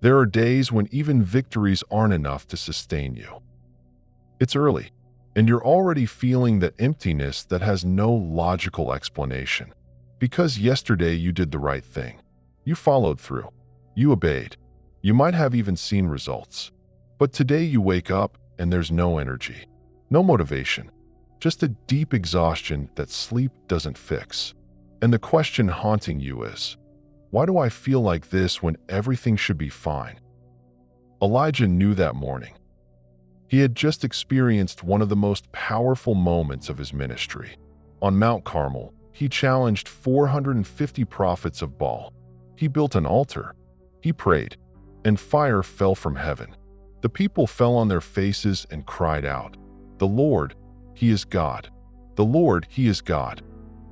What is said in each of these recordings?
There are days when even victories aren't enough to sustain you. It's early, and you're already feeling that emptiness that has no logical explanation. Because yesterday you did the right thing. You followed through. You obeyed. You might have even seen results. But today you wake up and there's no energy, no motivation, just a deep exhaustion that sleep doesn't fix. And the question haunting you is, why do I feel like this when everything should be fine? Elijah knew that morning. He had just experienced one of the most powerful moments of his ministry. On Mount Carmel, he challenged 450 prophets of Baal. He built an altar. He prayed, and fire fell from heaven. The people fell on their faces and cried out, "The Lord, He is God. The Lord, He is God."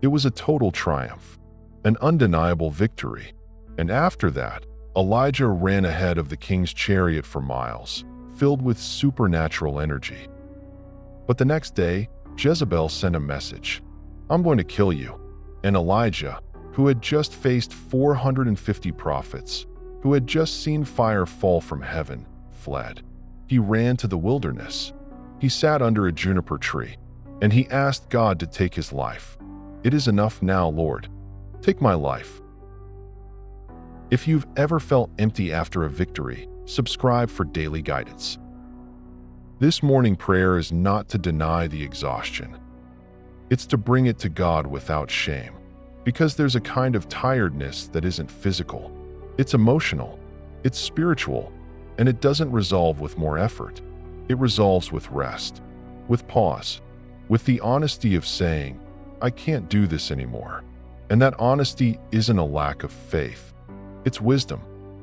It was a total triumph, an undeniable victory. And after that, Elijah ran ahead of the king's chariot for miles, filled with supernatural energy. But the next day, Jezebel sent a message, "I'm going to kill you." And Elijah, who had just faced 450 prophets, who had just seen fire fall from heaven, fled. He ran to the wilderness. He sat under a juniper tree, and he asked God to take his life. "It is enough now, Lord. Take my life." If you've ever felt empty after a victory, subscribe for daily guidance. This morning prayer is not to deny the exhaustion. It's to bring it to God without shame, because there's a kind of tiredness that isn't physical. It's emotional, it's spiritual, and it doesn't resolve with more effort. It resolves with rest, with pause, with the honesty of saying, "I can't do this anymore." And that honesty isn't a lack of faith. It's wisdom,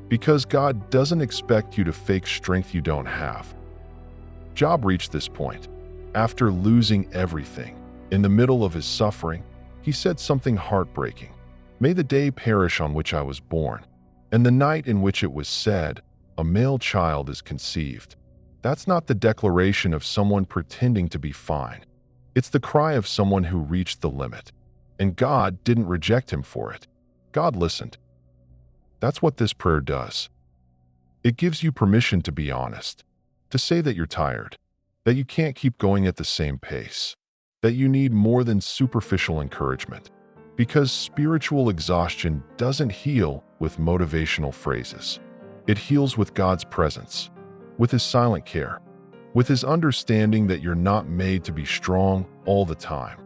because God doesn't expect you to fake strength you don't have. Job reached this point. After losing everything, in the middle of his suffering, he said something heartbreaking. "May the day perish on which I was born, and the night in which it was said, a male child is conceived." That's not the declaration of someone pretending to be fine. It's the cry of someone who reached the limit. And God didn't reject him for it. God listened. That's what this prayer does. It gives you permission to be honest, to say that you're tired, that you can't keep going at the same pace, that you need more than superficial encouragement, because spiritual exhaustion doesn't heal with motivational phrases. It heals with God's presence, with His silent care, with His understanding that you're not made to be strong all the time.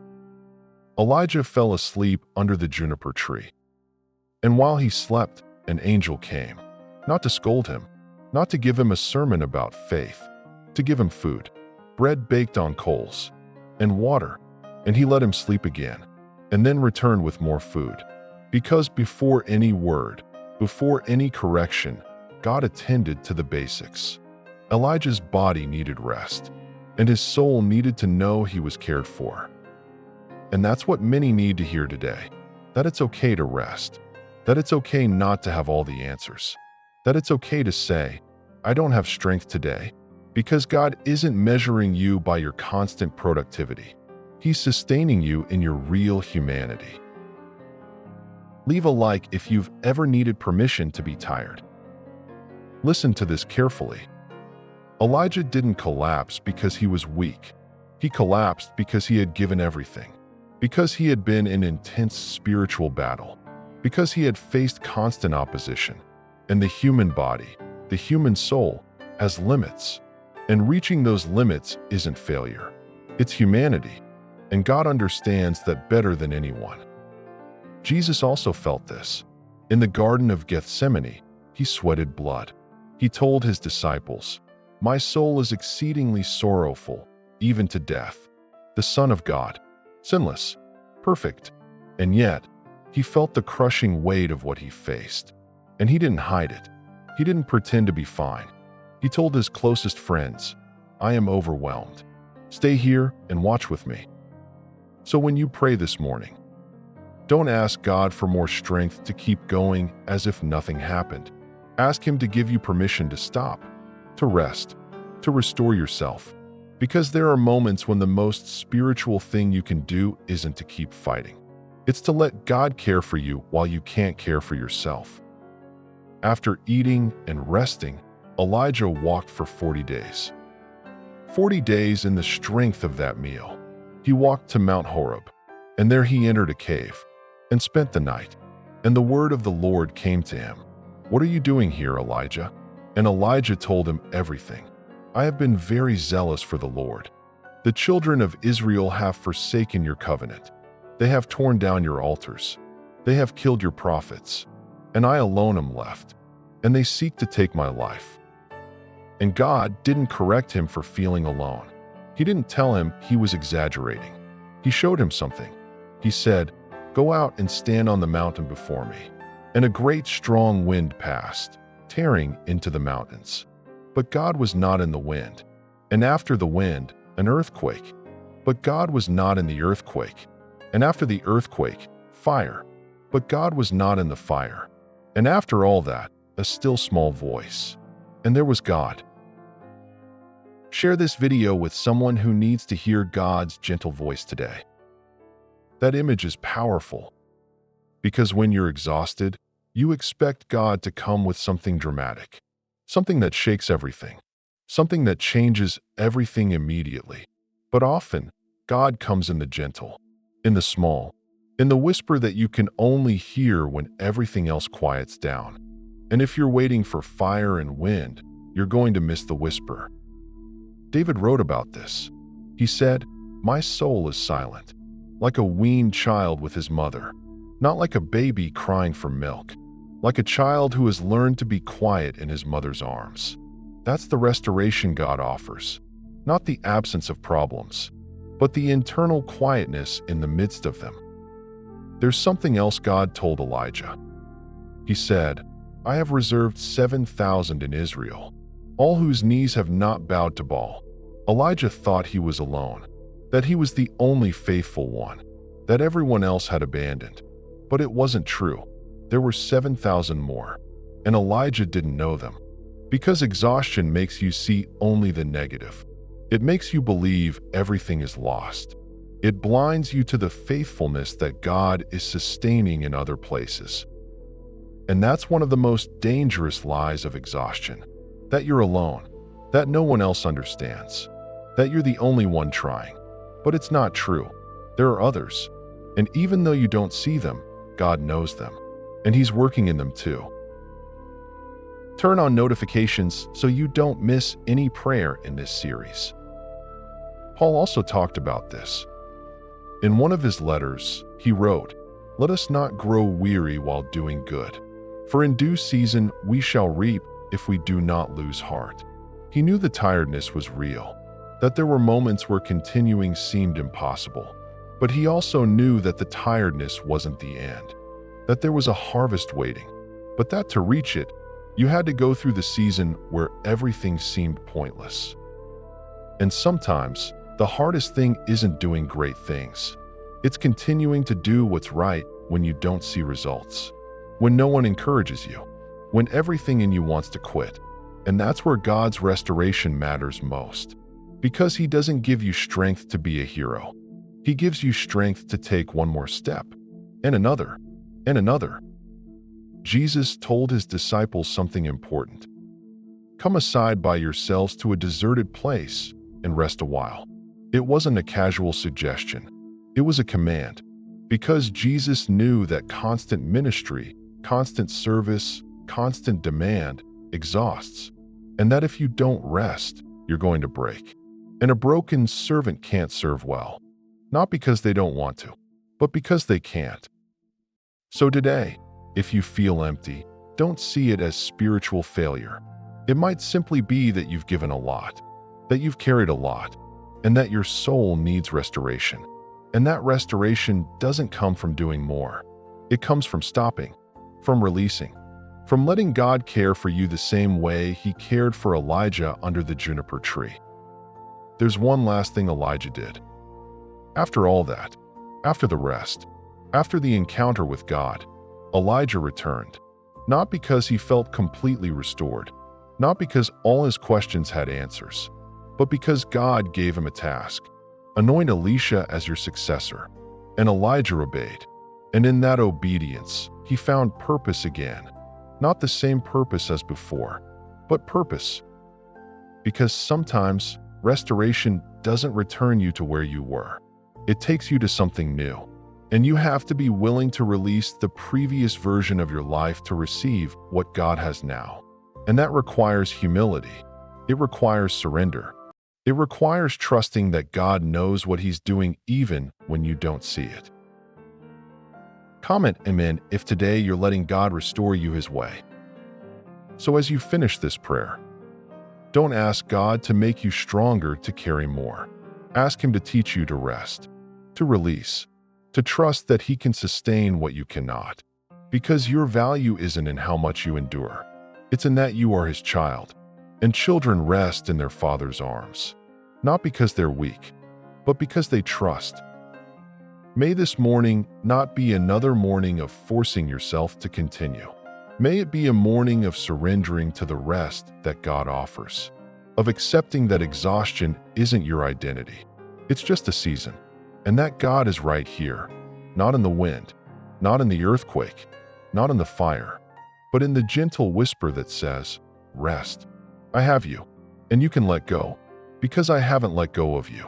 Elijah fell asleep under the juniper tree. And while he slept, an angel came, not to scold him, not to give him a sermon about faith, to give him food, bread baked on coals, and water, and he let him sleep again, and then returned with more food. Because before any word, before any correction, God attended to the basics. Elijah's body needed rest, and his soul needed to know he was cared for. And that's what many need to hear today, that it's okay to rest, that it's okay not to have all the answers, that it's okay to say, "I don't have strength today," because God isn't measuring you by your constant productivity. He's sustaining you in your real humanity. Leave a like if you've ever needed permission to be tired. Listen to this carefully. Elijah didn't collapse because he was weak. He collapsed because he had given everything, because he had been in intense spiritual battle, because he had faced constant opposition. And the human body, the human soul, has limits. And reaching those limits isn't failure. It's humanity. And God understands that better than anyone. Jesus also felt this. In the Garden of Gethsemane, he sweated blood. He told his disciples, "My soul is exceedingly sorrowful, even to death." The Son of God, sinless, perfect, and yet he felt the crushing weight of what he faced. And he didn't hide it. He didn't pretend to be fine. He told his closest friends, "I am overwhelmed. Stay here and watch with me." So when you pray this morning, don't ask God for more strength to keep going as if nothing happened. Ask Him to give you permission to stop, to rest, to restore yourself. Because there are moments when the most spiritual thing you can do isn't to keep fighting. It's to let God care for you while you can't care for yourself. After eating and resting, Elijah walked for 40 days. 40 days in the strength of that meal. He walked to Mount Horeb, and there he entered a cave and spent the night. And the word of the Lord came to him. "What are you doing here, Elijah?" And Elijah told him everything. "I have been very zealous for the Lord. The children of Israel have forsaken your covenant. They have torn down your altars. They have killed your prophets, and I alone am left, and they seek to take my life." And God didn't correct him for feeling alone. He didn't tell him he was exaggerating. He showed him something. He said, "Go out and stand on the mountain before me." And a great strong wind passed, tearing into the mountains. But God was not in the wind. And after the wind, an earthquake. But God was not in the earthquake. And after the earthquake, fire. But God was not in the fire. And after all that, a still small voice. And there was God. Share this video with someone who needs to hear God's gentle voice today. That image is powerful. Because when you're exhausted, you expect God to come with something dramatic. Something that shakes everything. Something that changes everything immediately. But often, God comes in the gentle, in the small, in the whisper that you can only hear when everything else quiets down. And if you're waiting for fire and wind, you're going to miss the whisper. David wrote about this. He said, "My soul is silent, like a weaned child with his mother, not like a baby crying for milk, like a child who has learned to be quiet in his mother's arms." That's the restoration God offers, not the absence of problems, but the internal quietness in the midst of them. There's something else God told Elijah. He said, "I have reserved 7,000 in Israel, all whose knees have not bowed to Baal." Elijah thought he was alone, that he was the only faithful one, that everyone else had abandoned. But it wasn't true. There were 7,000 more, and Elijah didn't know them. Because exhaustion makes you see only the negative. It makes you believe everything is lost. It blinds you to the faithfulness that God is sustaining in other places. And that's one of the most dangerous lies of exhaustion. That you're alone. That no one else understands. That you're the only one trying. But it's not true. There are others. And even though you don't see them, God knows them. And He's working in them too. Turn on notifications so you don't miss any prayer in this series. Paul also talked about this. In one of his letters, he wrote, "Let us not grow weary while doing good, for in due season we shall reap if we do not lose heart." He knew the tiredness was real, that there were moments where continuing seemed impossible, but he also knew that the tiredness wasn't the end, that there was a harvest waiting, but that to reach it, you had to go through the season where everything seemed pointless. And sometimes, the hardest thing isn't doing great things. It's continuing to do what's right when you don't see results, when no one encourages you, when everything in you wants to quit. And that's where God's restoration matters most. Because He doesn't give you strength to be a hero. He gives you strength to take one more step, and another, and another. Jesus told His disciples something important. Come aside by yourselves to a deserted place and rest a while. It wasn't a casual suggestion. It was a command. Because Jesus knew that constant ministry, constant service, constant demand exhausts. And that if you don't rest, you're going to break. And a broken servant can't serve well. Not because they don't want to, but because they can't. So today, if you feel empty, don't see it as spiritual failure. It might simply be that you've given a lot, that you've carried a lot, and that your soul needs restoration. And that restoration doesn't come from doing more. It comes from stopping, from releasing, from letting God care for you the same way He cared for Elijah under the juniper tree. There's one last thing Elijah did. After all that, after the rest, after the encounter with God, Elijah returned, not because he felt completely restored, not because all his questions had answers, but because God gave him a task. Anoint Elisha as your successor. And Elijah obeyed. And in that obedience, he found purpose again. Not the same purpose as before, but purpose. Because sometimes restoration doesn't return you to where you were. It takes you to something new. And you have to be willing to release the previous version of your life to receive what God has now. And that requires humility. It requires surrender. It requires trusting that God knows what He's doing even when you don't see it. Comment Amen if today you're letting God restore you His way. So as you finish this prayer, don't ask God to make you stronger to carry more. Ask Him to teach you to rest, to release, to trust that He can sustain what you cannot. Because your value isn't in how much you endure. It's in that you are His child. And children rest in their Father's arms. Not because they're weak, but because they trust. May this morning not be another morning of forcing yourself to continue. May it be a morning of surrendering to the rest that God offers, of accepting that exhaustion isn't your identity. It's just a season, and that God is right here, not in the wind, not in the earthquake, not in the fire, but in the gentle whisper that says, "Rest. I have you, and you can let go, because I haven't let go of you."